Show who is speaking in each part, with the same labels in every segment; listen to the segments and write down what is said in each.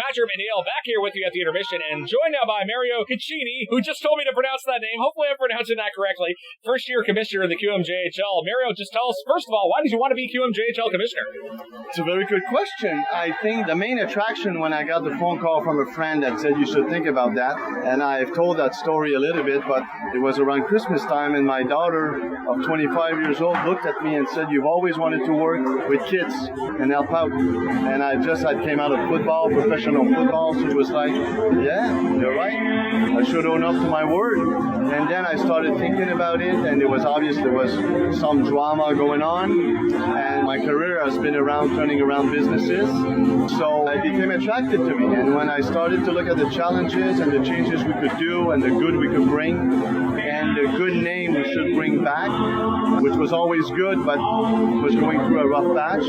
Speaker 1: Patrick McNeil back here with you at the intermission, and joined now by Mario Cecchini, who just told me to pronounce that name. Hopefully I'm pronouncing that correctly. First-year commissioner of the QMJHL. Mario, just tell us, first of all, why did you want to be QMJHL commissioner?
Speaker 2: It's a very good question. I think the main attraction when I got the phone call from a friend that said you should think about that, and I've told that story a little bit, but it was around Christmas time, and my daughter of 25 years old looked at me and said, you've always wanted to work with kids and help out. And I came out of football, professional football, so it was like, yeah, you're right. I should own up to my word. And then I started thinking about it, and it was obvious there was some drama going on, and my career has been around turning around businesses, so it became attracted to me. And when I started to look at the challenges and the changes we could do and the good we could bring and the good name we should bring back, which was always good but was going through a rough patch,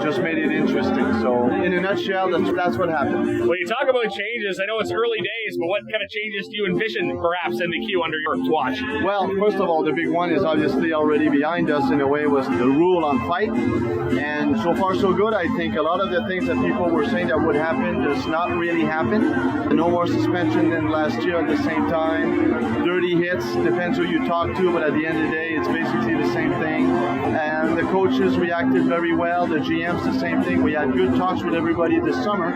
Speaker 2: just made it interesting. So in a nutshell, that's what happened.
Speaker 1: When you talk about changes, I know it's early days, but what kind of changes do you envision perhaps in the Q under your watch?
Speaker 2: Well, first of all, the big one is obviously already behind us in a way, was the rule on fight. And so far so good. I think a lot of the things that people were saying that would happen does not really happen. No more suspension than last year at the same time. Dirty hits, depends who you talk to, but at the end of the day, it's basically the same thing. And the coaches reacted very well. The GMs, the same thing. We had good talks with everybody this summer.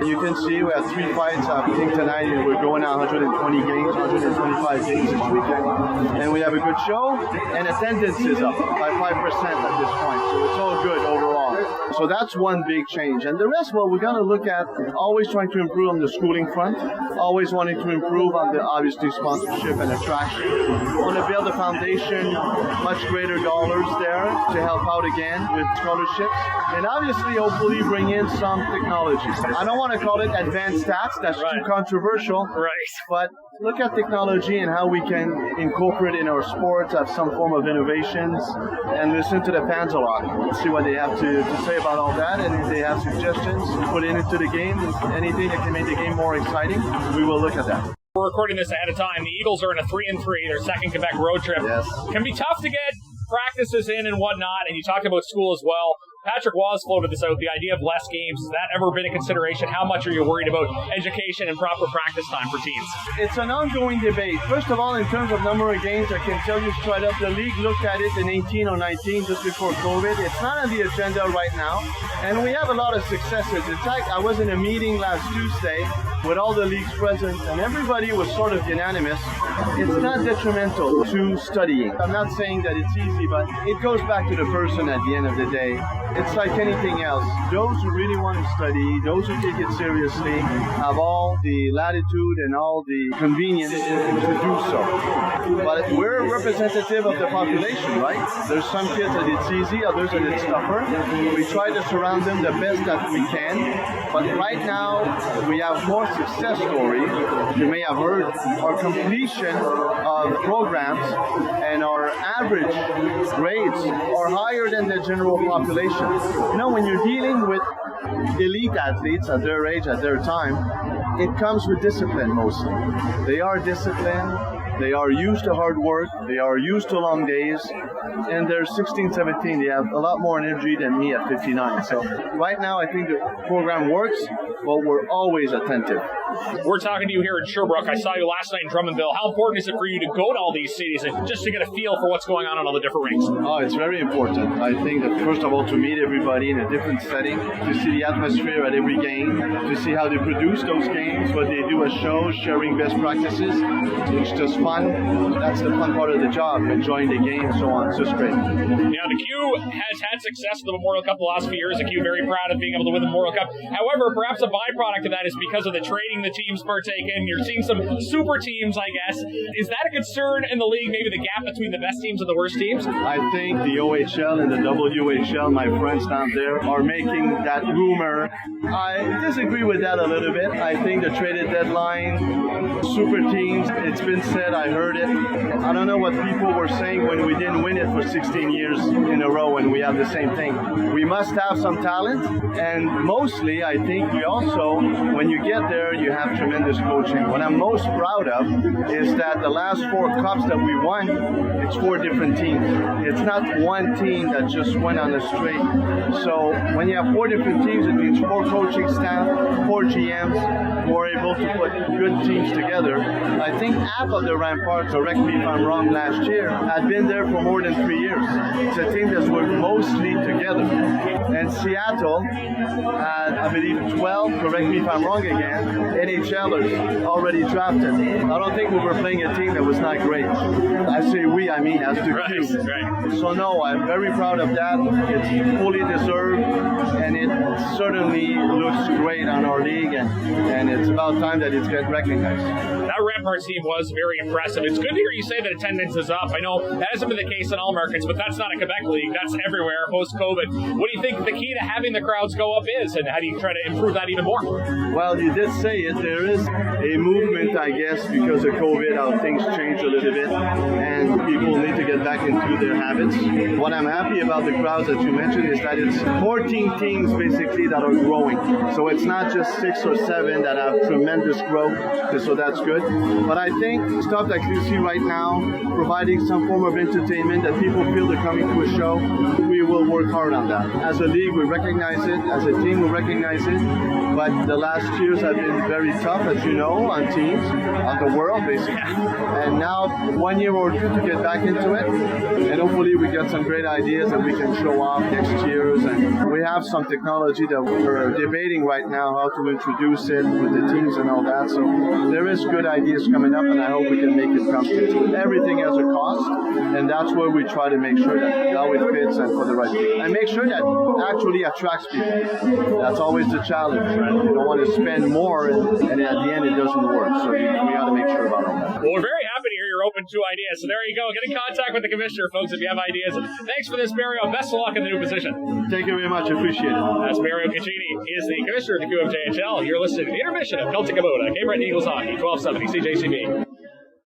Speaker 2: You can see we had 3 fights. I think tonight we're going out 120 games, 125 games this weekend. And we have a good show, and attendance is up by 5% at this point. So it's all good overall. So that's one big change. And the rest, well, we're going to look at always trying to improve on the schooling front, always wanting to improve on the, obviously, sponsorship and attraction. We want to build a foundation, much greater dollars there to help out again with scholarships. And obviously, hopefully, bring in some technology. I don't want to call it advanced stats. That's too controversial.
Speaker 1: Right.
Speaker 2: But look at technology and how we can incorporate in our sports, have some form of innovations, and listen to the fans a lot. See what they have to say about all that, and if they have suggestions, put it into the game, anything that can make the game more exciting, we will look at that.
Speaker 1: We're recording this ahead of time. The Eagles are in a 3-3, their second Quebec road trip.
Speaker 2: Yes.
Speaker 1: Can be tough to get practices in and whatnot, and you talked about school as well. Patrick was floated this out, the idea of less games. Has that ever been a consideration? How much are you worried about education and proper practice time for teams?
Speaker 2: It's an ongoing debate. First of all, in terms of number of games, I can tell you straight up, the league looked at it in 18 or 19 just before COVID. It's not on the agenda right now, and we have a lot of successes. In fact, I was in a meeting last Tuesday with all the leagues present, and everybody was sort of unanimous. It's not detrimental to studying. I'm not saying that it's easy, but it goes back to the person at the end of the day. It's like anything else. Those who really want to study, those who take it seriously, have all the latitude and all the convenience to do so. But we're representative of the population, right? There's some kids that it's easy, others that it's tougher. We try to surround them the best that we can. But right now, we have more success stories. You may have heard our completion of programs and our average grades are higher than the general population. You know, when you're dealing with elite athletes at their age, at their time, it comes with discipline mostly. They are disciplined. They are used to hard work. They are used to long days. And they're 16, 17. They have a lot more energy than me at 59. So right now, I think the program works, but we're always attentive.
Speaker 1: We're talking to you here in Sherbrooke. I saw you last night in Drummondville. How important is it for you to go to all these cities and just to get a feel for what's going on in all the different rinks?
Speaker 2: Oh, it's very important. I think that first of all, to meet everybody in a different setting, to see the atmosphere at every game, to see how they produce those games, what they do as shows, sharing best practices. It's just fun. That's the fun part of the job, enjoying the game and so on. It's just great.
Speaker 1: Now, the Q has had success in the Memorial Cup the last few years. The Q very proud of being able to win the Memorial Cup. However, perhaps a byproduct of that is because of the trading the teams partake in. You're seeing some super teams, I guess. Is that a concern in the league, maybe the gap between the best teams and the worst teams?
Speaker 2: I think the OHL and the WHL, my friends down there, are making that rumor. I disagree with that a little bit. I think the traded deadline, super teams, it's been said it, I heard it. I don't know what people were saying when we didn't win it for 16 years in a row and we have the same thing. We must have some talent, and mostly I think we also, when you get there, you have tremendous coaching. What I'm most proud of is that the last 4 cups that we won, it's 4 different teams. It's not one team that just went on a straight. So when you have 4 different teams, it means 4 coaching staff, 4 GMs who are able to put good teams together. I think half of the Rampart, correct me if I'm wrong, last year, had been there for more than 3 years. It's a team that's worked mostly together. And Seattle had, I believe, 12, correct me if I'm wrong again, NHLers already drafted. I don't think we were playing a team that was not great. I say we, I mean as the Q.
Speaker 1: Right.
Speaker 2: So no, I'm very proud of that. It's fully deserved, and it certainly looks great on our league, and it's about time that it's get recognized.
Speaker 1: That Rampart team was very impressive. It's good to hear you say that attendance is up. I know that hasn't been the case in all markets, but that's not a Quebec league. That's everywhere post-COVID. What do you think the key to having the crowds go up is, and how do you try to improve that even more?
Speaker 2: Well, you did say it. There is a movement, I guess, because of COVID, how things changed a little bit, and people need to get back into their habits. What I'm happy about the crowds that you mentioned is that it's 14 teams basically that are growing. So it's not just 6 or 7 that have tremendous growth, so that's good. But I think stuff like you see right now, providing some form of entertainment that people feel they're coming to a show, we will work hard on that. As a league, we recognize it. As a team, we recognize it. But the last years have been very tough, as you know, on teams, on the world, basically. And now, 1 year or 2 to get back into it. And hopefully we get some great ideas that we can show off next year's. And we have some technology that we're debating right now, how to introduce it with the teams and all that. So there is good ideas coming up, and I hope we can make it come to everything has a cost, and that's where we try to make sure that how it fits and for the right people. And make sure that actually attracts people. That's always the challenge, right? You don't want to spend more, and at the end it doesn't work. So we got to make sure about all that.
Speaker 1: Well, we're very happy to hear you're open to ideas. So there you go. Get in contact with the commissioner, folks, if you have ideas. Thanks for this, Mario. Best of luck in the new position.
Speaker 2: Thank you very much. I appreciate it.
Speaker 1: That's Mario Cecchini. He is the commissioner of the QMJHL. You're listening to the intermission of Celtic Caboda, Cape Breton Eagles Hockey, 1270 CJCB.